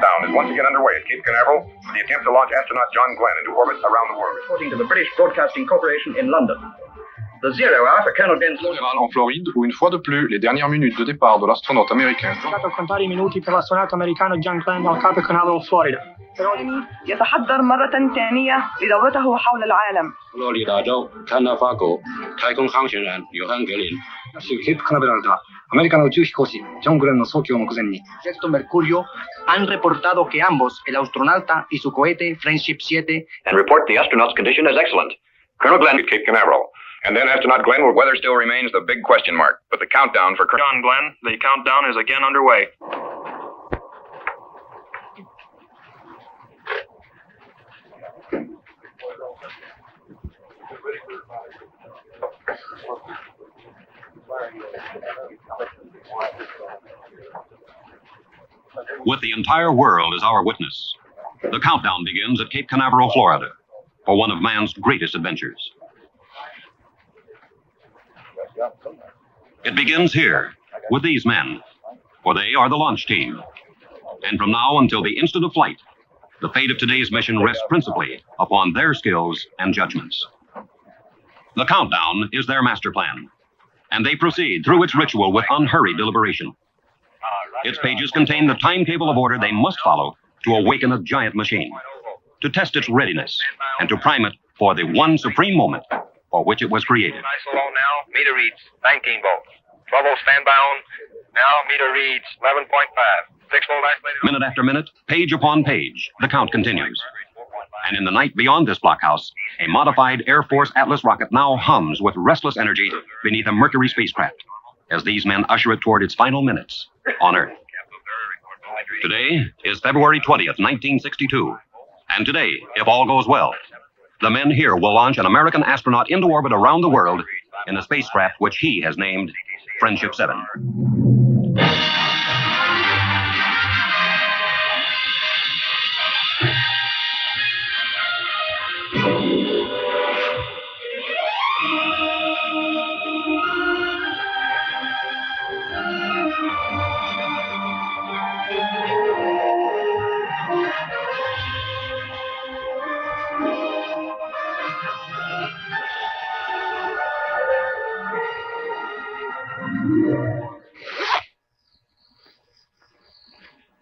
countdown is once again underway at Cape Canaveral for the attempt to launch astronaut John Glenn into orbit around the world. Reporting to the British Broadcasting Corporation in London. The 0 hour for Colonel Glenn's en Floride, où une fois de plus, les dernières minutes de départ de l'astronaute américain. contare I minuti per l'astronauta americano John Glenn al Cape Canaveral, Florida. يتحضر مرة ثانية لدورته حول العالم. 플로리다州캐나바고太空航行员约翰格林。ケープカナベラルではアメリカの宇宙飛行士ジョン・グレンの早期を目前にProyecto Mercurio han reportado que ambos, el astronauta y su cohete Friendship 7, and report the astronaut's condition as excellent. Colonel Glenn at Cape Canaveral. And then astronaut Glenn, well, weather still remains the big question mark. But the countdown for John Glenn, the countdown is again underway. With the entire world as our witness, the countdown begins at Cape Canaveral, Florida, for one of man's greatest adventures. It begins here, with these men, for they are the launch team. And from now until the instant of flight, the fate of today's mission rests principally upon their skills and judgments. The countdown is their master plan, and they proceed through its ritual with unhurried deliberation. Its pages contain the timetable of order they must follow to awaken a giant machine, to test its readiness, and to prime it for the one supreme moment for which it was created. Nice low now, meter reads 19 volts. 12 volts standby on. Now meter reads 11.5. 6 volt isolated. Minute after minute, page upon page, the count continues. And in the night beyond this blockhouse, a modified Air Force Atlas rocket now hums with restless energy beneath a Mercury spacecraft as these men usher it toward its final minutes on Earth. Today is February 20th, 1962. And today, if all goes well, the men here will launch an American astronaut into orbit around the world in a spacecraft which he has named Friendship 7.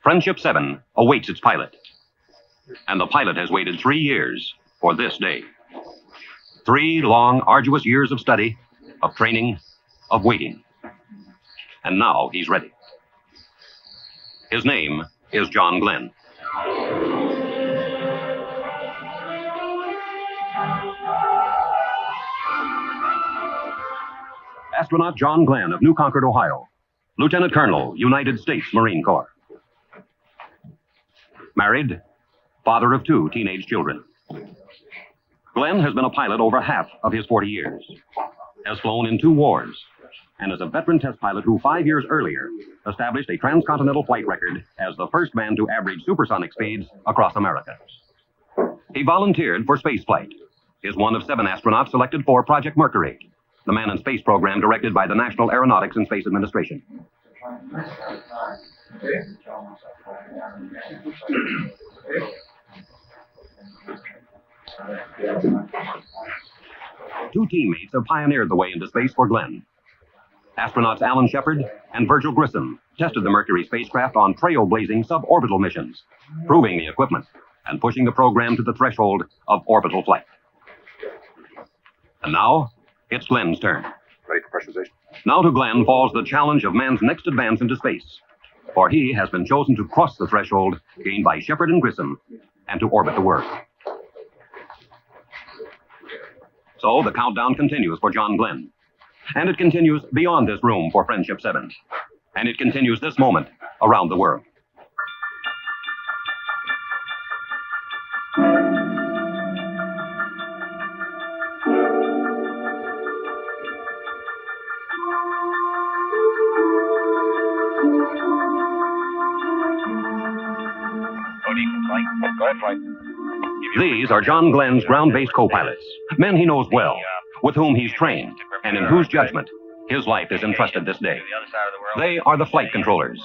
Friendship 7 awaits its pilot. And the pilot has waited 3 years for this day. 3 long, arduous years of study, of training, of waiting. And now he's ready. His name is John Glenn. Astronaut John Glenn of New Concord, Ohio. Lieutenant Colonel, United States Marine Corps. Married, father of 2 teenage children. Glenn has been a pilot over half of his 40 years, has flown in 2 wars, and is a veteran test pilot who 5 years earlier established a transcontinental flight record as the first man to average supersonic speeds across America. He volunteered for spaceflight, is one of 7 astronauts selected for Project Mercury, the man in space program directed by the National Aeronautics and Space Administration. Two teammates have pioneered the way into space for Glenn. Astronauts Alan Shepard and Gus Grissom tested the Mercury spacecraft on trailblazing suborbital missions, proving the equipment and pushing the program to the threshold of orbital flight. And now, it's Glenn's turn. Ready for pressurization. Now to Glenn falls the challenge of man's next advance into space, for he has been chosen to cross the threshold gained by Shepard and Grissom and to orbit the world. So the countdown continues for John Glenn. And it continues beyond this room for Friendship 7. And it continues this moment around the world. These are John Glenn's ground-based co-pilots, men he knows well, with whom he's trained, and in whose judgment his life is entrusted this day. They are the flight controllers,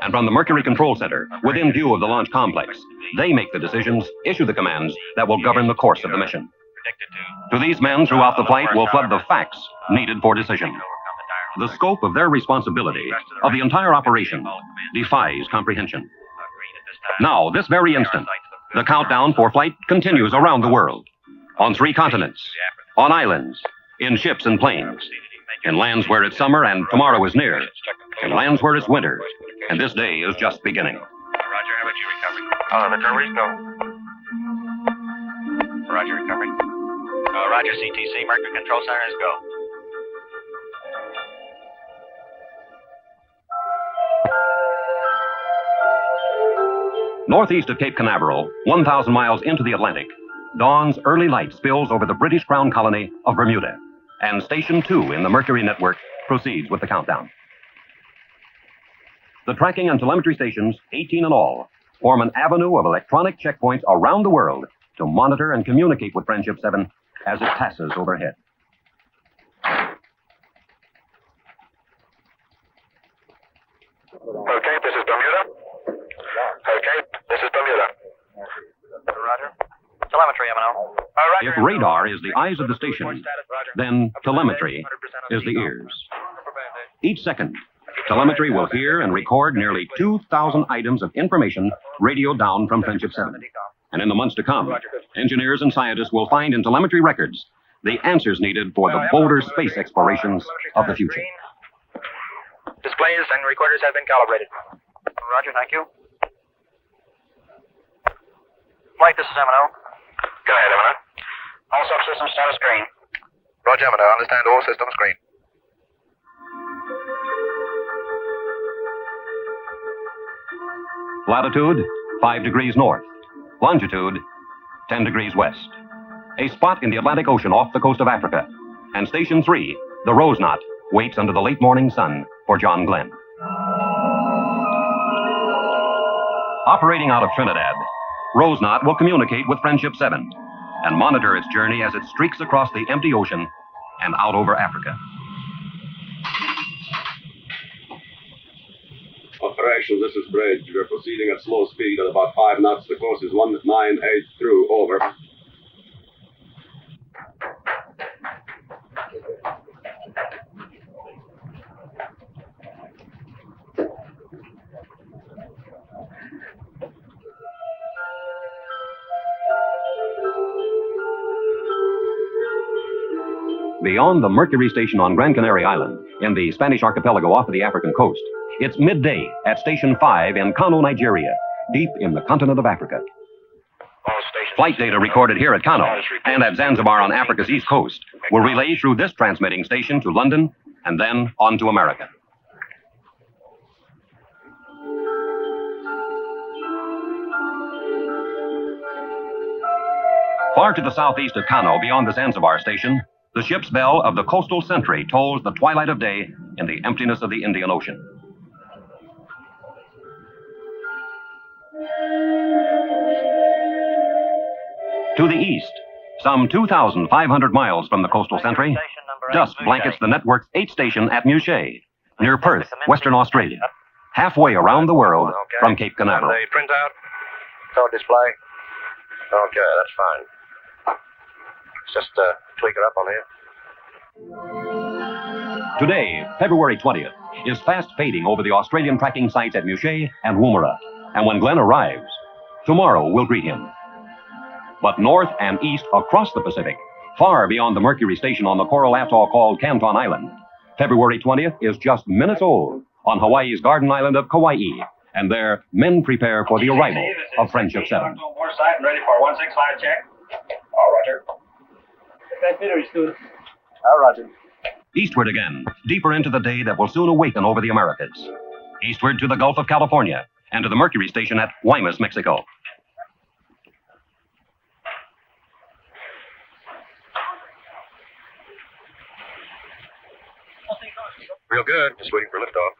And from the Mercury Control Center, within view of the launch complex, they make the decisions, issue the commands that will govern the course of the mission. To these men throughout the flight will flood the facts needed for decision. The scope of their responsibility, of the entire operation, defies comprehension. Now, this very instant, the countdown for flight continues around the world. On 3 continents, on islands, in ships and planes, in lands where it's summer and tomorrow is near, in lands where it's winter, and this day is just beginning. Roger, how about you recovery? The recovery's go. Roger, recovery. Roger, CTC, Mercury Control Center is go. Northeast of Cape Canaveral, 1,000 miles into the Atlantic, dawn's early light spills over the British Crown colony of Bermuda, and Station 2 in the Mercury network proceeds with the countdown. The tracking and telemetry stations, 18 in all, form an avenue of electronic checkpoints around the world to monitor and communicate with Friendship 7 as it passes overhead. Okay, this is Bermuda. Okay, this is Bermuda. Roger. Telemetry, M&O. If radar is the eyes of the station, then telemetry is the ears. Each second, telemetry will hear and record nearly 2,000 items of information radioed down from Friendship 7. And in the months to come, engineers and scientists will find in telemetry records the answers needed for the bolder space explorations of the future. Displays and recorders have been calibrated. Roger, thank you. Flight, this is M&O. Go ahead, M&O. All subsystems status green. Roger, M&O. Understand all systems green. Latitude, 5 degrees north. Longitude, 10 degrees west. A spot in the Atlantic Ocean off the coast of Africa. And Station 3, the Rose Knot, waits under the late morning sun for John Glenn. Operating out of Trinidad, Rose Knot will communicate with Friendship 7 and monitor its journey as it streaks across the empty ocean and out over Africa. Operation, this is Bridge. We're proceeding at slow speed at about 5 knots. The course is 198 through. Over. Beyond the Mercury station on Gran Canaria Island, in the Spanish archipelago off of the African coast, it's midday at Station 5 in Kano, Nigeria, deep in the continent of Africa. Flight data recorded here at Kano and at Zanzibar on Africa's east coast will relay through this transmitting station to London and then on to America. Far to the southeast of Kano, beyond the Zanzibar station, the ship's bell of the coastal sentry tolls the twilight of day in the emptiness of the Indian Ocean. To the east, some 2,500 miles from the coastal sentry, dusk blankets the network's 8th station at Muchet, near Perth, Western Australia, halfway around the world from Cape Canaveral. The printout, code display. Okay, that's fine. Just tweak it up on here. Today, February 20th, is fast fading over the Australian tracking sites at Muchet and Woomera. And when Glenn arrives, tomorrow will greet him. But north and east across the Pacific, far beyond the Mercury station on the coral atoll called Canton Island, February 20th is just minutes old on Hawaii's garden island of Kauai. And there, men prepare for the arrival of Friendship 7. Ready for 165 check. All Roger. All Roger. Eastward again, deeper into the day that will soon awaken over the Americas. Eastward to the Gulf of California and to the Mercury station at Guaymas, Mexico. Real good. Just waiting for liftoff.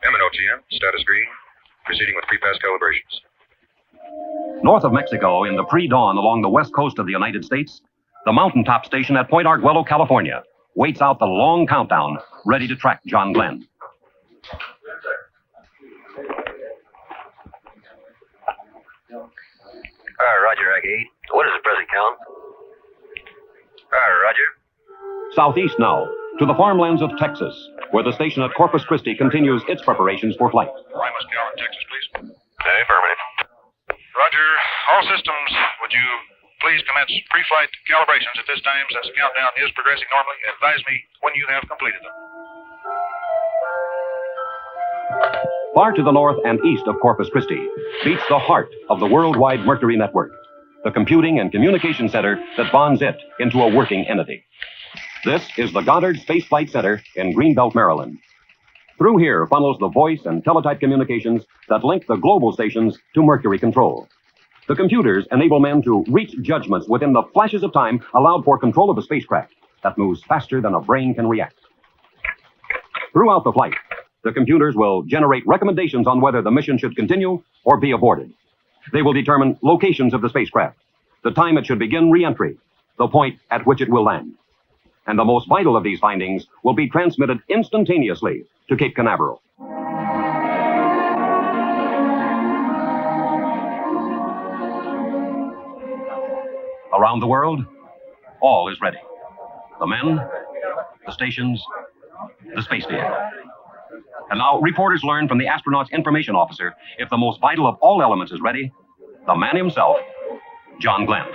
M&OTM, status green. Proceeding with pre-pass calibrations. North of Mexico, in the pre-dawn along the west coast of the United States, the mountaintop station at Point Arguello, California, waits out the long countdown, ready to track John Glenn. Roger, Rack 8. What is the present count? Roger. Southeast now, to the farmlands of Texas, where the station at Corpus Christi continues its preparations for flight. Primus Gallant, Texas, please. Affirmative. Roger. All systems, would you please commence pre-flight calibrations at this time, since the countdown is progressing normally. Advise me when you have completed them. Far to the north and east of Corpus Christi beats the heart of the worldwide Mercury network, the computing and communication center that bonds it into a working entity. This is the Goddard Space Flight Center in Greenbelt, Maryland. Through here funnels the voice and teletype communications that link the global stations to Mercury control. The computers enable men to reach judgments within the flashes of time allowed for control of a spacecraft that moves faster than a brain can react. Throughout the flight, the computers will generate recommendations on whether the mission should continue or be aborted. They will determine locations of the spacecraft, the time it should begin re-entry, the point at which it will land. And the most vital of these findings will be transmitted instantaneously to Cape Canaveral. Around the world, all is ready. The men, the stations, the space vehicle. And now reporters learn from the astronaut's information officer if the most vital of all elements is ready, the man himself, John Glenn.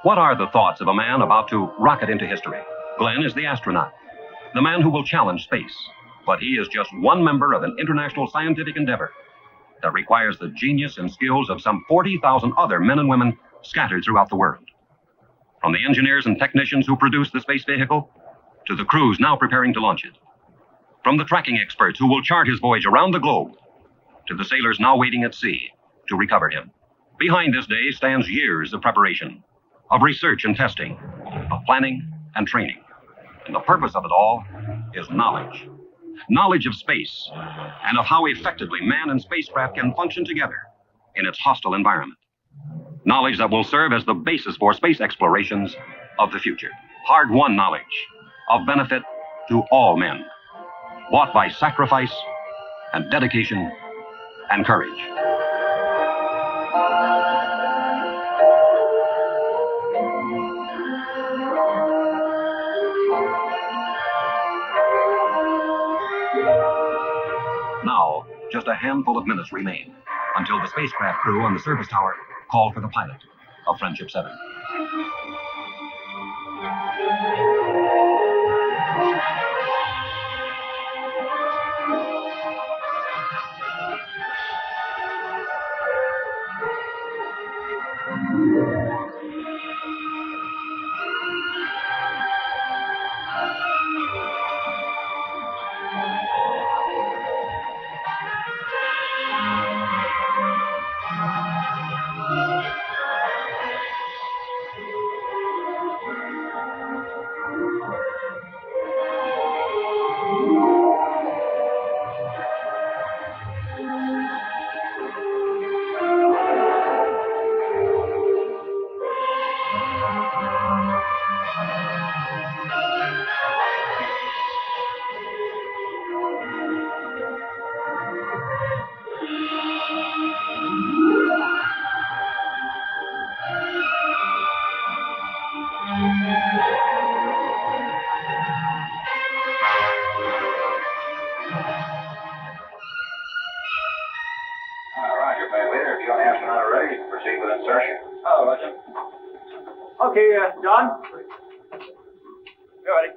What are the thoughts of a man about to rocket into history? Glenn is the astronaut, the man who will challenge space. But he is just one member of an international scientific endeavor that requires the genius and skills of some 40,000 other men and women scattered throughout the world. From the engineers and technicians who produce the space vehicle to the crews now preparing to launch it. From the tracking experts who will chart his voyage around the globe to the sailors now waiting at sea to recover him. Behind this day stands years of preparation, of research and testing, of planning and training. And the purpose of it all is knowledge. Knowledge of space and of how effectively man and spacecraft can function together in its hostile environment. Knowledge that will serve as the basis for space explorations of the future. Hard-won knowledge of benefit to all men, bought by sacrifice and dedication and courage. Now, just a handful of minutes remain until the spacecraft crew on the service tower call for the pilot of Friendship 7. Okay, John. You're ready.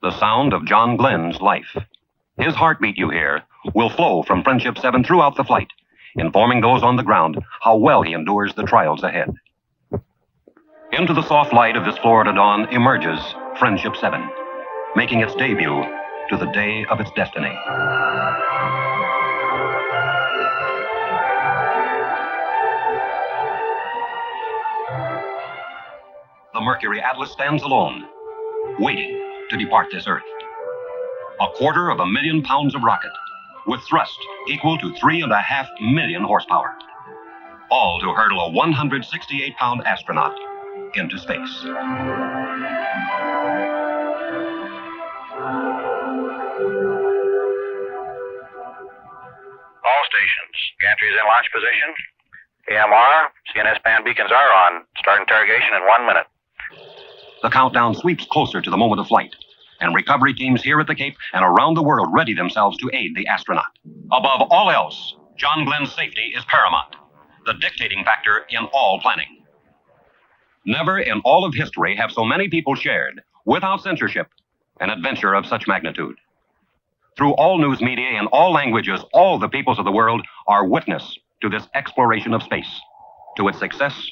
The sound of John Glenn's life. His heartbeat, you hear, will flow from Friendship 7 throughout the flight, informing those on the ground how well he endures the trials ahead. Into the soft light of this Florida dawn emerges Friendship 7, making its debut to the day of its destiny. The Mercury Atlas stands alone, waiting to depart this Earth. 250,000 pounds of rocket, with thrust equal to 3.5 million horsepower, all to hurdle a 168-pound astronaut into space. All stations. Gantry is in launch position. EMR, CNS band beacons are on. Start interrogation in 1 minute. The countdown sweeps closer to the moment of flight, and recovery teams here at the Cape and around the world ready themselves to aid the astronaut. Above all else, John Glenn's safety is paramount, the dictating factor in all planning. Never in all of history have so many people shared, without censorship, an adventure of such magnitude. Through all news media in all languages, all the peoples of the world are witness to this exploration of space, to its success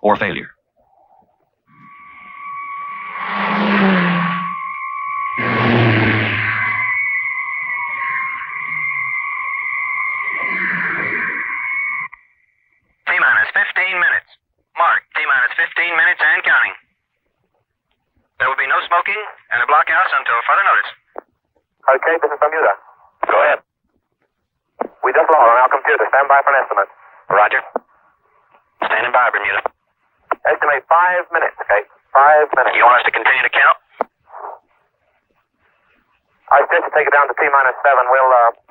or failure. T-minus 15 minutes. Mark, T-minus 15 minutes and counting. There will be no smoking and a blockhouse until further notice. Okay, this is Bermuda. Go ahead. We just logged on our computer. Stand by for an estimate. Roger. Standing by, Bermuda. Estimate 5 minutes, okay? 5 minutes. You want us to continue to count? I suggest you take it down to T-minus 7.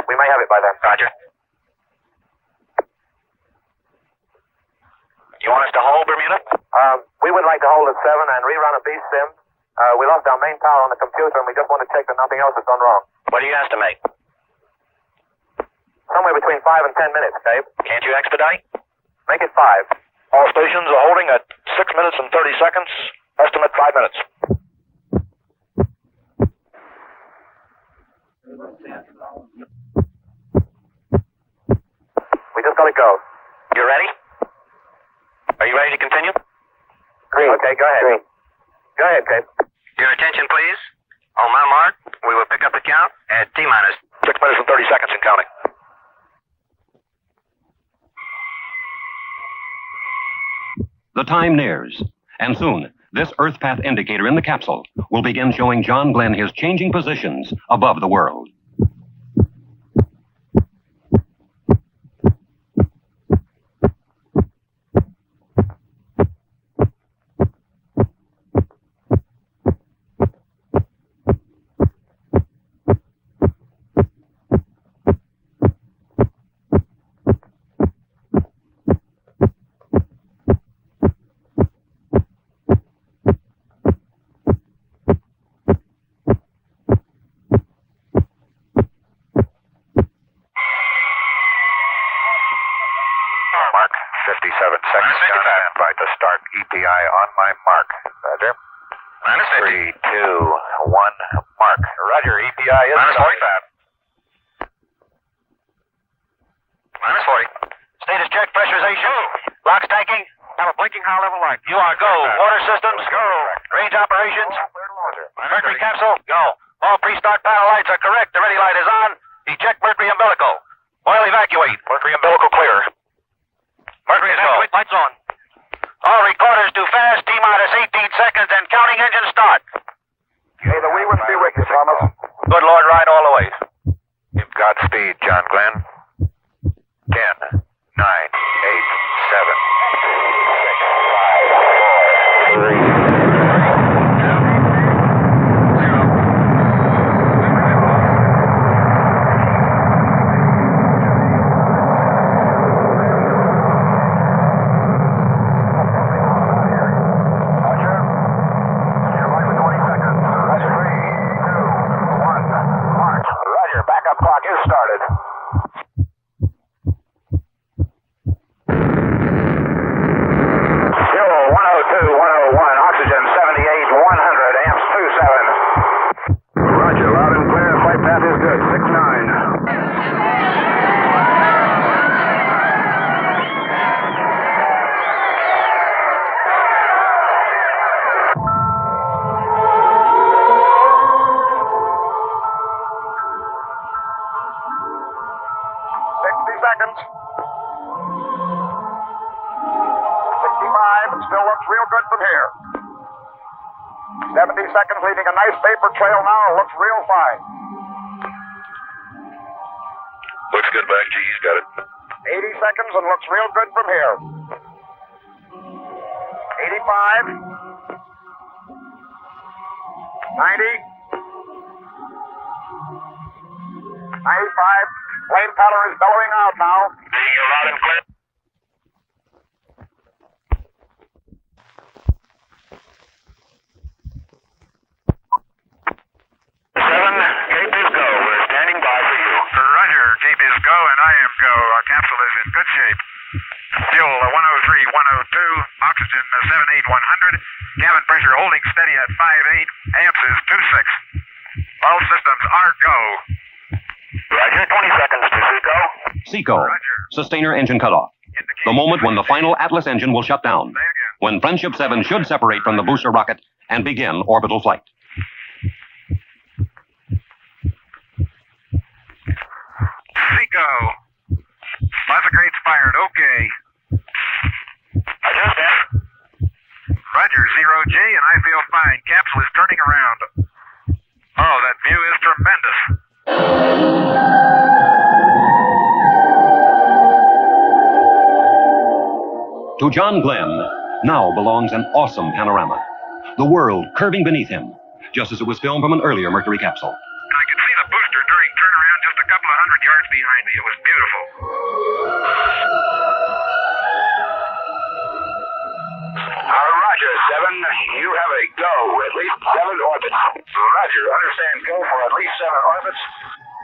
We may have it by then. Roger. You want us to hold, Bermuda? We would like to hold at 7 and rerun a beast sim. We lost our main power on the computer and we just want to check that nothing else has gone wrong. What do you estimate? Somewhere between 5 and 10 minutes, okay? Can't you expedite? Make it 5. All stations are holding at 6 minutes and 30 seconds. Estimate 5 minutes. We just got to go. You ready? Are you ready to continue? Green. Okay, go ahead. Green. Go ahead, Cape. Your attention, please. On my mark, we will pick up the count at T-minus 6 minutes and 30 seconds and counting. The time nears, and soon, this Earth path indicator in the capsule will begin showing John Glenn his changing positions above the world. climb mark. Roger. Minus 50. 3, 2, 1, mark. Roger, EPI is Minus started. 45. Minus 40. Status check, pressurization. Locks tanking. Have a blinking high level light. You are go. Water systems, go. Range operations. Mercury capsule, go. All pre-start panel lights are correct. The ready light is on. Eject Mercury umbilical. Oil evacuate. Mercury umbilical clear. Mercury evacuate. Lights on. All recorders do fast. T-minus 18 seconds and counting engine start. May the wee ones be with you, Thomas. Good Lord, ride all the way. You've got speed, John Glenn. 10, 9, 8, 7, 6, 5, 4, 3, 2, 0. 70 seconds, leaving a nice vapor trail now. Looks real fine. Looks good back, G. He's got it. 80 seconds and looks real good from here. 85. 90. 95. Flame powder is bellowing out now. Seeing you loud and clear. Go, and I am go. Our capsule is in good shape. Fuel 103, 102, oxygen 78, 100. Cabin pressure holding steady at 58. Amps is 26. All systems are go. Roger, 20 seconds to Seco. Seco. Sustainer engine cutoff. The moment when the final Atlas engine will shut down. When Friendship 7 should separate from the booster rocket and begin orbital flight. Seco. Lots of grates fired. Okay. Adjust that. Roger, 0G, and I feel fine. Capsule is turning around. Oh, that view is tremendous. To John Glenn, now belongs an awesome panorama. The world curving beneath him, just as it was filmed from an earlier Mercury capsule. I could see the booster during turnaround just a couple of 100 yards behind me. It was beautiful. Roger, 7. You have a go. At least 7 orbits. Roger, understand go for at least 7 orbits.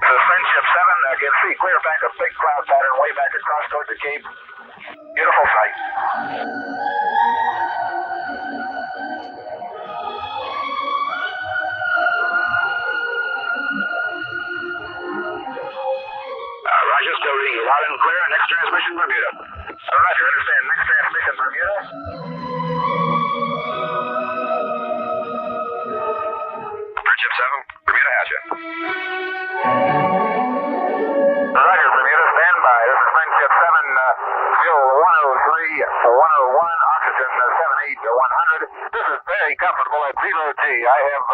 The Friendship 7 can see clear back a big cloud pattern way back across toward the Cape. Beautiful sight. Roger, still reading loud and clear. Next transmission, Bermuda. Roger, understand. Next transmission, Bermuda. Friendship 7, Bermuda Hatchet. Roger, Bermuda, stand by. This is Friendship 7, fuel 103, 101, oxygen 78, 100. This is very comfortable at 0G. I have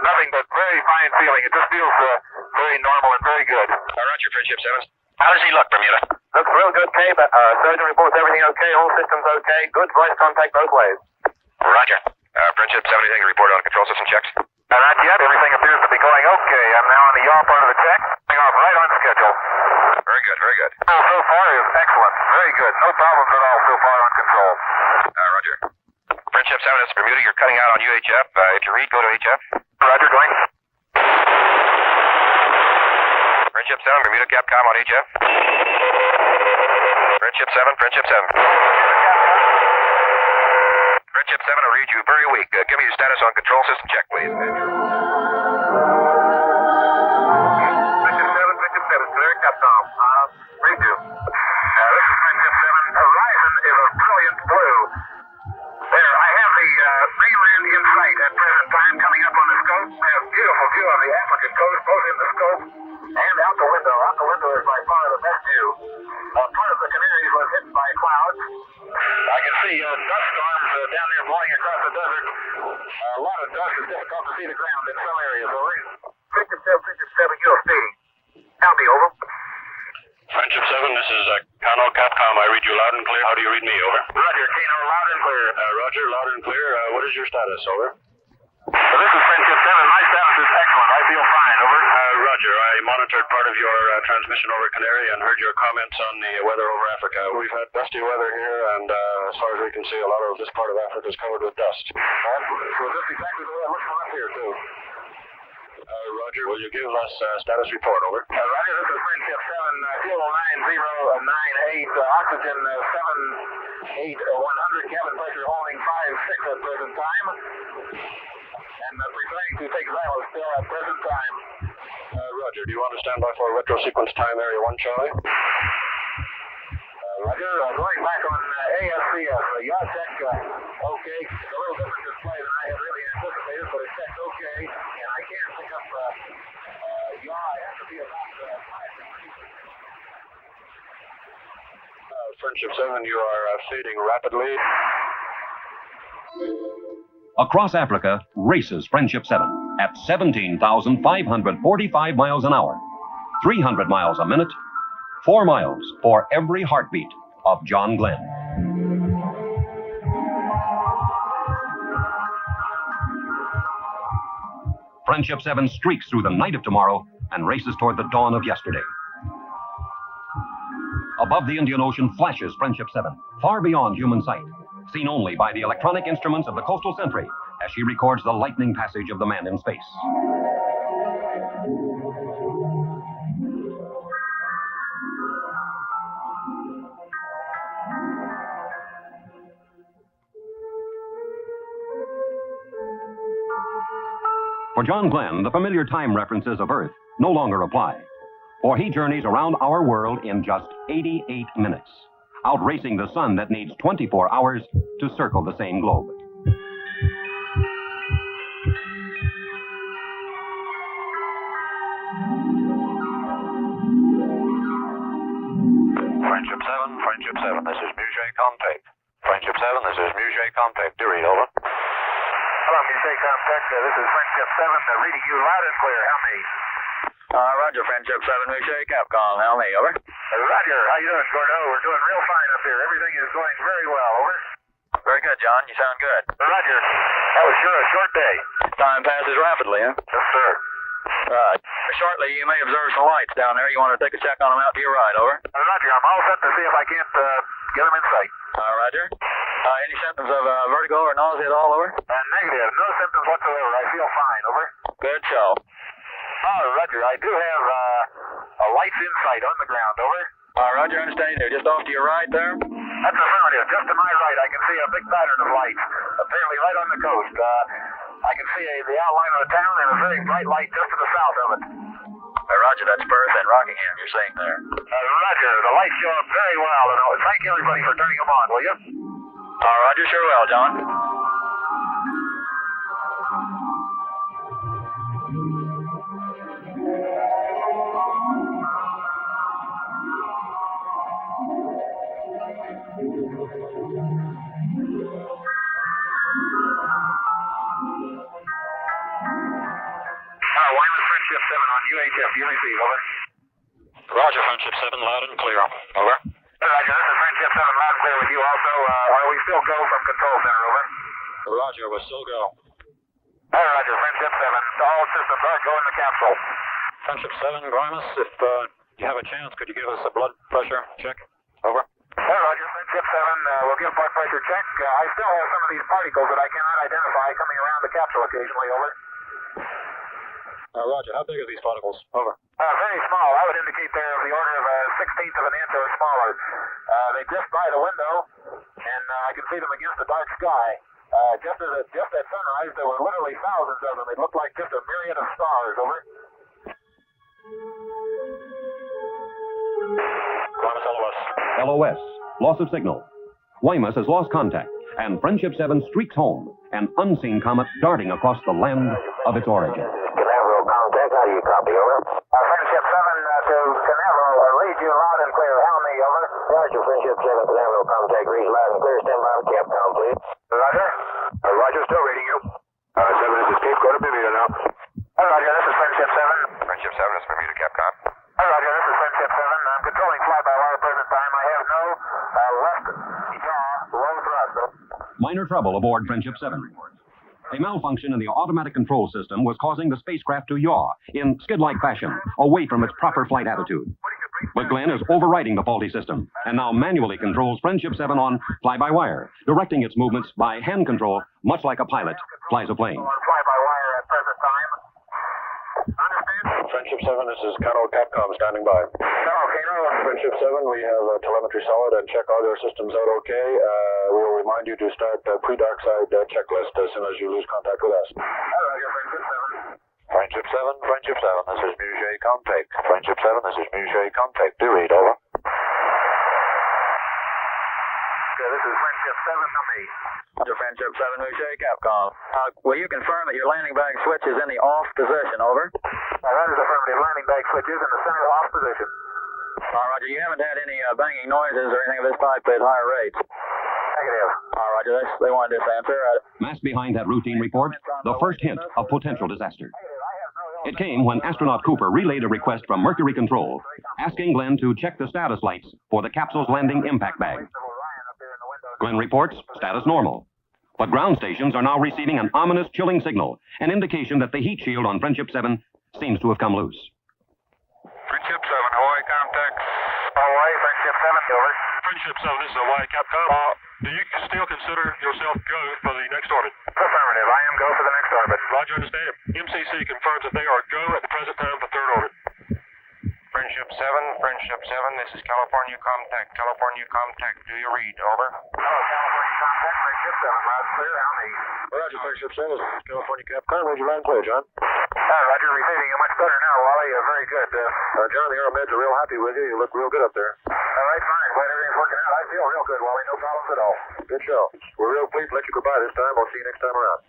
nothing but very fine feeling. It just feels very normal and very good. Roger, Friendship 7. How does he look, Bermuda? Looks real good, Cape. Surgeon reports everything okay. All systems okay. Good voice contact both ways. Roger. Friendship 7, anything to report on control system checks? Not yet. Everything appears to be going okay. I'm now on the yaw part of the check. Coming off right on schedule. Very good, very good. So far is excellent. Very good. No problems at all so far on control. Roger. Friendship 7, it's Bermuda. You're cutting out on UHF. If you read, go to HF. Roger, going. Friendship 7, Bermuda Capcom on HF. Friendship 7, Friendship 7. Friendship 7 will read you very weak. Give me your status on control system check, please. Friendship 7, clear. Capcom. Read you. This is Friendship 7. Horizon is a brilliant blue. There, I have the mainland in sight at present time coming up on the scope. I have a beautiful view of the African coast, both in the scope and out the window. Out the window is by far the best view. Part of the Canaries was hit by clouds. I can see dust storms down there blowing across the desert. A lot of dust. It's difficult to see the ground in some areas, over. Friendship 7, you're speeding. Tell me, over. Friendship 7, this is Kano Capcom. I read you loud and clear. How do you read me, over? Roger, Kano, loud and clear. Roger, loud and clear. What is your status, over? This is Friendship 7. My status is excellent. I feel fine, over. Roger, I monitored part of your transmission over Canary and heard your comments on the weather over Africa. We've had dusty weather here, and as far as we can see, a lot of this part of Africa is covered with dust. So this is exactly the way it looks from up here, too. Roger, will you give us status report, over? Roger, this is Friendship 7, fuel 9098, oxygen 78, 100, cabin pressure holding 5.6 at present time. And preparing to take Xylo still at present time. Roger, do you want to stand by for retro sequence time, area 1, Charlie? Roger, going back on ASCS, yaw check, okay. It's a little different display than I had really anticipated, but it checked okay. And I can pick up yaw. It has to be about 5 degrees. Friendship 7, you are fading rapidly. Across Africa, races Friendship 7 at 17,545 miles an hour, 300 miles a minute, 4 miles for every heartbeat of John Glenn. Friendship 7 streaks through the night of tomorrow and races toward the dawn of yesterday. Above the Indian Ocean flashes Friendship 7, far beyond human sight, seen only by the electronic instruments of the Coastal Sentry as she records the lightning passage of the man in space. For John Glenn, the familiar time references of Earth no longer apply, for he journeys around our world in just 88 minutes, outracing the sun that needs 24 hours to circle the same globe. Friendship 7, this is Musée Contact. Friendship 7, this is Musée Contact. Do read, over. Hello, Musée Contact. This is Friendship 7, reading you loud and clear. How me? Roger, Friendship 7, Musée Capcom. How me, over? Roger, how you doing, Gordo? We're doing real fine up here. Everything is going very well, over. Very good, John. You sound good. Roger. That was sure a short day. Time passes rapidly, huh? Yes, sir. Right. Shortly, you may observe some lights down there. You want to take a check on them out to your right, over? Roger, I'm all set to see if I can't get them in sight. Roger. Any symptoms of vertigo or nausea at all, over? Negative. No symptoms whatsoever. I feel fine, over. Good show. Roger, I do have a lights in sight on the ground, over. Roger, understand. They're just off to your right there? That's affirmative. Just to my right, I can see a big pattern of lights, apparently right on the coast. I can see the outline of the town and a very bright light just to the south of it. Roger, that's Perth and Rockingham you're seeing there. Roger, the lights show up very well, and thank everybody for turning them on, will you? Roger, sure will, John. Wyman Friendship 7 on UHF. You receive, over. Roger, Friendship 7, loud and clear. Over. Roger, this is Friendship 7, loud and clear with you also. Are we still go from control center, over? Roger, we'll still go. Roger, Friendship 7. All systems are go in the capsule. Friendship 7, Grimus, if you have a chance, could you give us a blood pressure check? Over. Roger, Friendship 7. We'll give blood pressure check. I still have some of these particles that I cannot identify coming around the capsule occasionally, over. Roger, how big are these particles? Over. Very small. I would indicate they're of the order of a 16th of an inch or smaller. They drift by the window, and I can see them against the dark sky. Just at sunrise, there were literally thousands of them. It looked like just a myriad of stars, over. LOS. Loss of signal. Weymouth has lost contact, and Friendship 7 streaks home, an unseen comet darting across the land of its origin. Canaveral contact, how do you copy, over? Friendship 7 to Canaveral, read you loud and clear. Helmy, over. Roger, Friendship 7, Canaveral contact, read loud and clear. Stand by with Capcom, please. Roger. Roger, still reading you. 7, this is Cape Cod, Bermuda now. Roger, this is Friendship 7. Friendship 7, this is Bermuda, Capcom. Roger, this is Friendship 7. I'm controlling fly-by-wire present time. I have no left jaw low thrust. Minor trouble aboard Friendship 7. A malfunction in the automatic control system was causing the spacecraft to yaw in skid-like fashion, away from its proper flight attitude. But Glenn is overriding the faulty system, and now manually controls Friendship 7 on fly-by-wire, directing its movements by hand control, much like a pilot flies a plane. Fly-by-wire at present time. Understand? Friendship 7, this is Carol Capcom standing by. Friendship 7, we have telemetry solid and check all your systems out okay. We will remind you to start pre-dark side checklist as soon as you lose contact with us. Friendship 7, Friendship 7, this is Muget contact. Friendship 7, this is Muget contact. Do read, over. Okay, this is Friendship 7 to me. Friendship 7, Muget Capcom. Will you confirm that your landing bag switch is in the off position, over? That is affirmative. Landing bag switch is in the center off position. Roger, you haven't had any banging noises or anything of this type at higher rates? Negative. Roger, they wanted this answer. Masked behind that routine report, the first hint of potential disaster. It came when astronaut Cooper relayed a request from Mercury Control, asking Glenn to check the status lights for the capsule's landing impact bag. Glenn reports status normal. But ground stations are now receiving an ominous chilling signal, an indication that the heat shield on Friendship 7 seems to have come loose. Friendship 7, Hawaii contact. Hawaii, Friendship 7, over. Friendship 7, this is Hawaii Capcom. Do you still consider yourself go for the next orbit? Affirmative. I am go for the next orbit. Roger, understand. MCC confirms that they are go at the present time for third orbit. Friendship 7, Friendship 7, this is California contact. California contact, do you read, over? Hello, California contact, Friendship 7, loud and clear, how me? Roger, Friendship 7, this is California Capcom. Read your line clear, John. Roger, receiving you much better now, Wally. Very good. John, the Aeromeds are real happy with you. You look real good up there. All right, fine. Glad everything's working out. I feel real good, Wally. No problems at all. Good show. We're real pleased to let you goodbye this time. We'll see you next time around.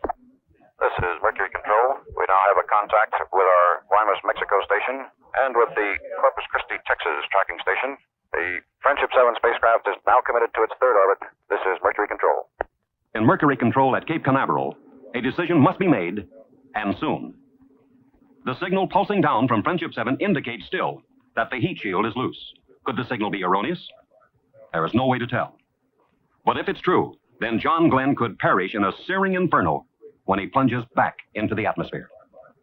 This is Mercury Control. We now have a contact with our Guaymas, Mexico station and with the Corpus Christi, Texas tracking station. The Friendship 7 spacecraft is now committed to its third orbit. This is Mercury Control. In Mercury Control at Cape Canaveral, a decision must be made, and soon. The signal pulsing down from Friendship 7 indicates still that the heat shield is loose. Could the signal be erroneous? There is no way to tell. But if it's true, then John Glenn could perish in a searing inferno when he plunges back into the atmosphere.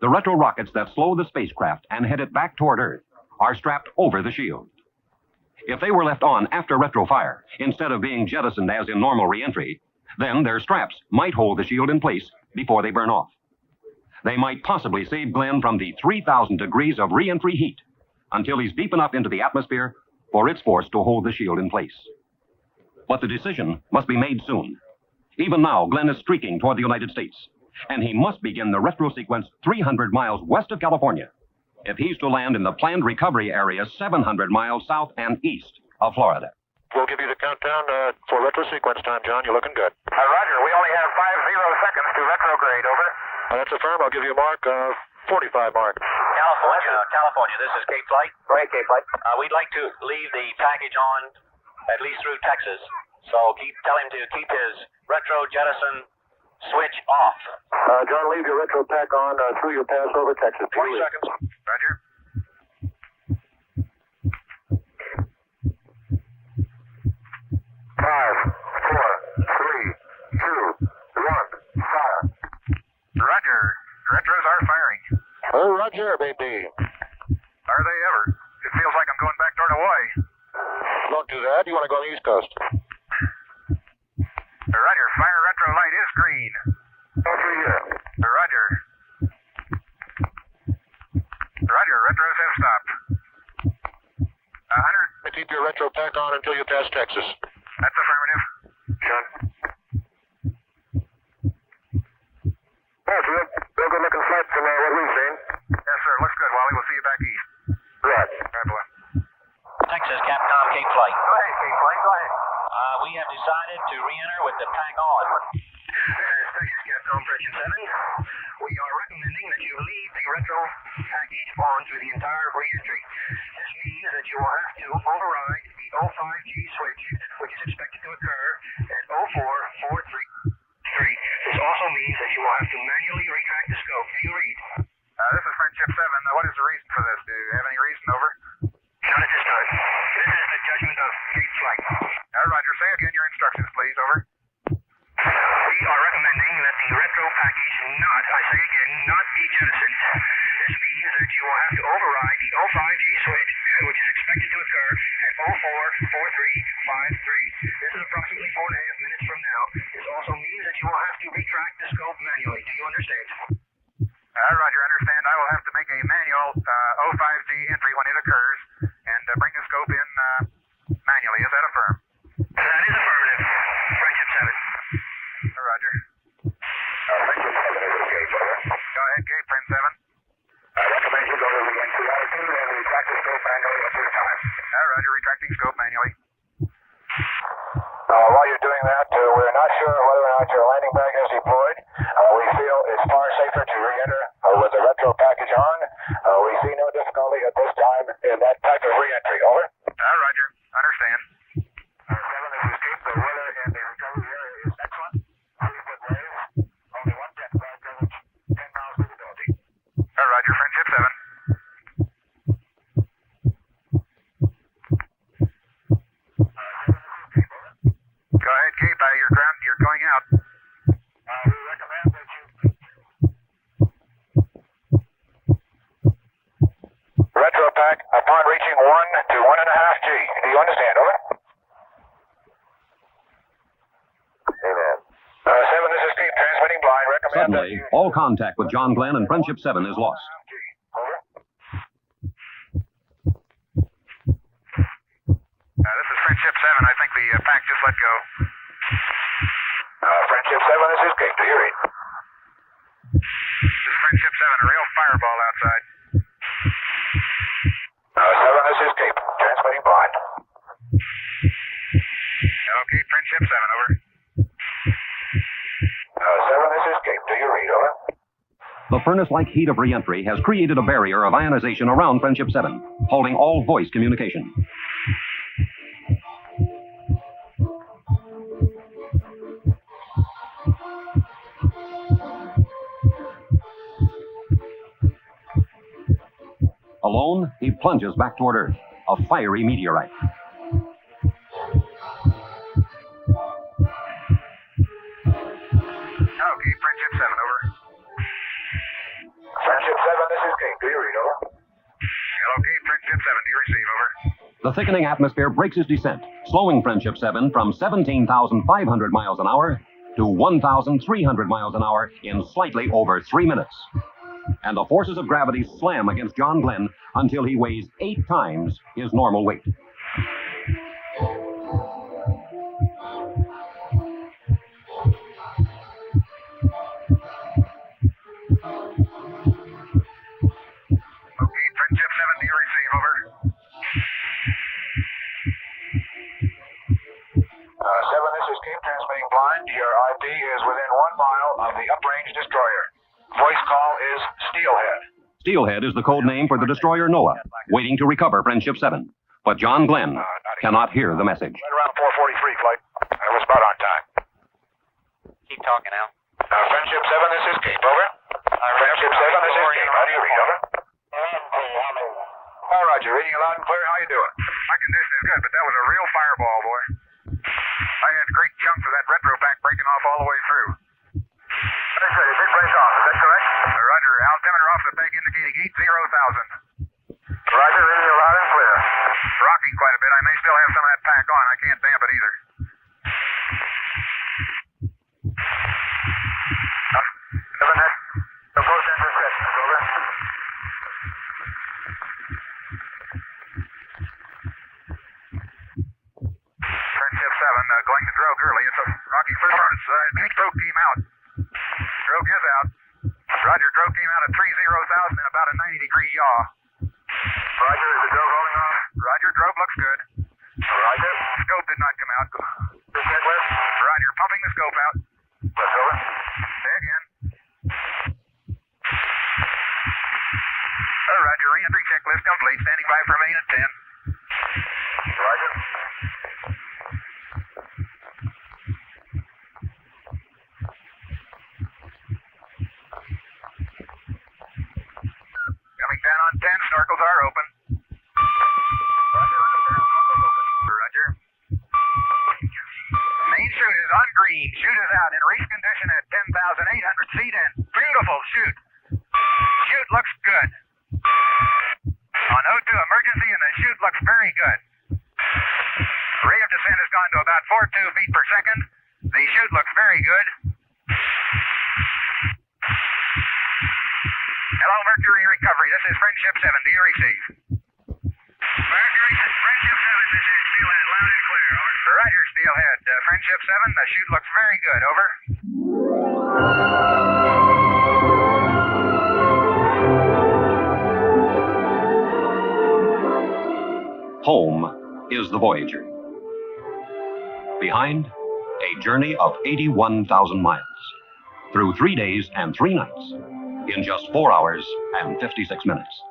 The retro rockets that slow the spacecraft and head it back toward Earth are strapped over the shield. If they were left on after retro fire, instead of being jettisoned as in normal re-entry, then their straps might hold the shield in place before they burn off. They might possibly save Glenn from the 3,000 degrees of re-entry heat until he's deep enough into the atmosphere for its force to hold the shield in place. But the decision must be made soon. Even now, Glenn is streaking toward the United States, and he must begin the retro sequence 300 miles west of California if he's to land in the planned recovery area 700 miles south and east of Florida. We'll give you the countdown for retro sequence time, John. You're looking good. Roger, we only have 50 seconds to retrograde, over. That's affirmed. I'll give you a mark, 45 mark. California, this is Cape Flight. Right, Cape Flight. We'd like to leave the package on at least through Texas. So tell him to keep his retro jettison switch off. John, leave your retro pack on through your pass over Texas. 20 seconds. Roger. Five, four, three, two, one, fire. Roger. Retros are firing. Oh, Roger, baby. Are they ever? It feels like I'm going back toward Hawaii. Don't do that. You want to go on the East Coast. Roger, fire retro light is green. Over here. Roger. Roger, retros have stopped. Hunter? Keep your retro pack on until you pass Texas. That's affirmative. John. right from what we've seen. Yes, sir. Looks good, Wally. We'll see you back east. Right. All right, boy. Texas Capcom Cape Flight. Go ahead, Cape Flight. Go ahead. We have decided to re-enter with the pack on. This is Texas Capcom Mercury 7. We are recommending that you leave the retro package on through the entire re-entry. This means that you will have to override the 05G switch, which is expected to occur at 0443. This also means that you will have to manually retract the scope. Do you read? This is Friendship 7. What is the reason for this? Do you have any reason, over? Not at this time. This is the judgment of Cape Flight. Roger. Say again your instructions, please. Over. We are recommending that the retro package not, I say again, not be jettisoned. This means that you will have to override the 05G switch, which is expected to occur at 044353. This is approximately 4.5 minutes from now. This also means that you will have to retract the scope manually. Do you understand? Roger, understand. I will have to make a manual 05G entry when it occurs and bring the scope in manually. Is that affirm? That is affirmative. Friendship 7. Roger. Friendship 7 is okay, over. Go ahead, Cape, Friend 7. I recommend you go to the entry altitude and retract the scope manually at your time. Roger, retracting scope manually. While you're doing that, we're not sure whether or not your landing bag is deployed. We feel it's far safer to re-enter with the retro package on. We see no difficulty at this time in that type of re-entry. Over. Roger. Understand. 7, this is Cape. The weather in the recovery area is excellent. 100-foot waves. Only one jet flight covers 10 miles visibility. Roger, Friendship 7. Go ahead, Cape. You're going out. We recommend that you... Retro pack upon reaching 1 to 1.5G. Do you understand? Over. Amen. 7, this is Steve transmitting blind. Recommend Suddenly, all contact with John Glenn and Friendship 7 is lost. Over. This is Friendship 7. I think the pack just let go. Friendship 7, this is Cape. Do you read? This is Friendship 7. A real fireball outside. 7, this is Cape. Transmitting blind. Okay, Friendship 7. Over. 7, this is Cape. Do you read? Over. The furnace-like heat of re-entry has created a barrier of ionization around Friendship 7, holding all voice communication. Alone, he plunges back toward Earth, a fiery meteorite. Okay, Friendship 7. Over. Friendship 7, this is Cape. Do you read? Over. Okay, Friendship 7. Do you receive? Over. The thickening atmosphere breaks his descent, slowing Friendship 7 from 17,500 miles an hour to 1,300 miles an hour in slightly over 3 minutes. And the forces of gravity slam against John Glenn until he weighs 8 times his normal weight. Okay, Friendship 7, do you receive? Over. 7, this is Cape transmitting blind. Your IP is within 1 mile of the uprange destroyer. Voice call is Steelhead. Steelhead is the code name for the destroyer Noah, waiting to recover Friendship 7. But John Glenn cannot hear the message. Right around 443, flight. It was about on time. Keep talking, Al. Friendship 7, this is Cape. Over. Friendship 7, this is Cape. How do you read? Over. Roger. Reading you loud and clear. How you doing? My condition is good, but that was a real fireball, boy. I had great chunks of that retro pack breaking off all the way through. Big place off. Is that correct? Roger. Altimeter off the peg indicating 80,000. Roger. Reading you loud and clear. Rocking quite a bit. I may still have some of that pack on. I can't damp it either. 7, that's the post interception. Over. Friendship 7, going to Drogue early. It's a rocky first. Stroke came out. Drogue is out. Roger, drogue came out at 30,000 in about a 90-degree yaw. Roger, is the drogue holding off? Roger, drogue looks good. Roger. Scope did not come out. Checklist? Roger, pumping the scope out. Let's over. Say again. Roger, re-entry checklist complete. Standing by for main at 10. Roger. Coming down on 10, snorkels are open. Roger. Main chute is on green. Chute is out in race condition at 10,800 feet in. Beautiful chute. Chute looks good. On O2 emergency, and the chute looks very good. Rate of descent has gone to about 4.2 feet per second. The chute looks very good. Hello, Mercury Recovery. This is Friendship 7. Do you receive? Mercury, this is Friendship 7. This is Steelhead. Loud and clear. Over. Roger, Steelhead. Friendship 7, the chute looks very good. Over. Home is the Voyager. Behind, a journey of 81,000 miles through 3 days and 3 nights in just 4 hours and 56 minutes.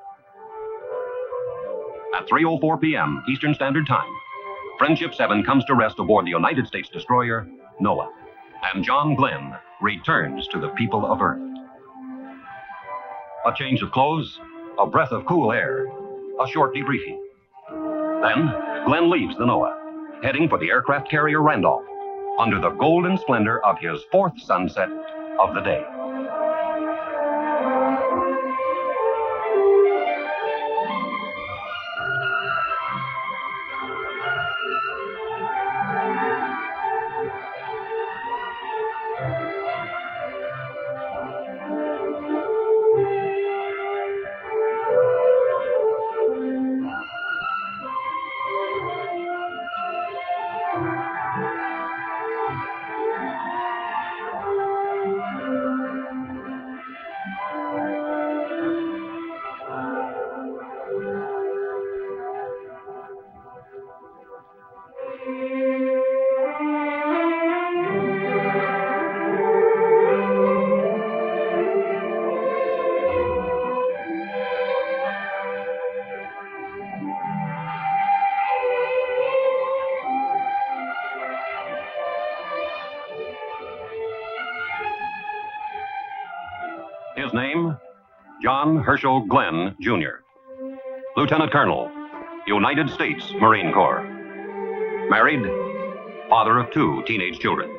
At 3:04 p.m. Eastern Standard Time, Friendship 7 comes to rest aboard the United States destroyer Noah, and John Glenn returns to the people of Earth. A change of clothes, a breath of cool air, a short debriefing. Then, Glenn leaves the Noah, heading for the aircraft carrier Randolph, under the golden splendor of his 4th sunset of the day. His name, John Herschel Glenn, Jr., Lieutenant Colonel, United States Marine Corps. Married, father of 2 teenage children.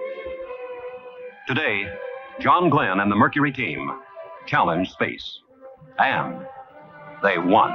Today, John Glenn and the Mercury team challenged space. And they won.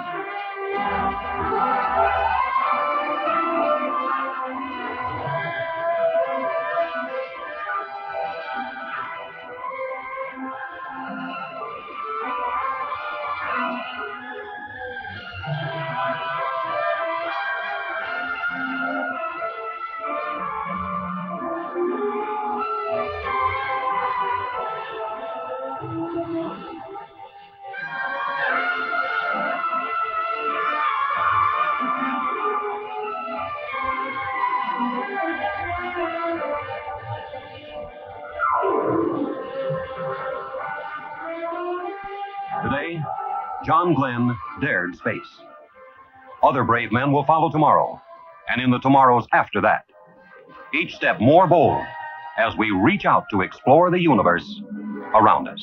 Today, John Glenn dared space. Other brave men will follow tomorrow, and in the tomorrows after that. Each step more bold as we reach out to explore the universe around us.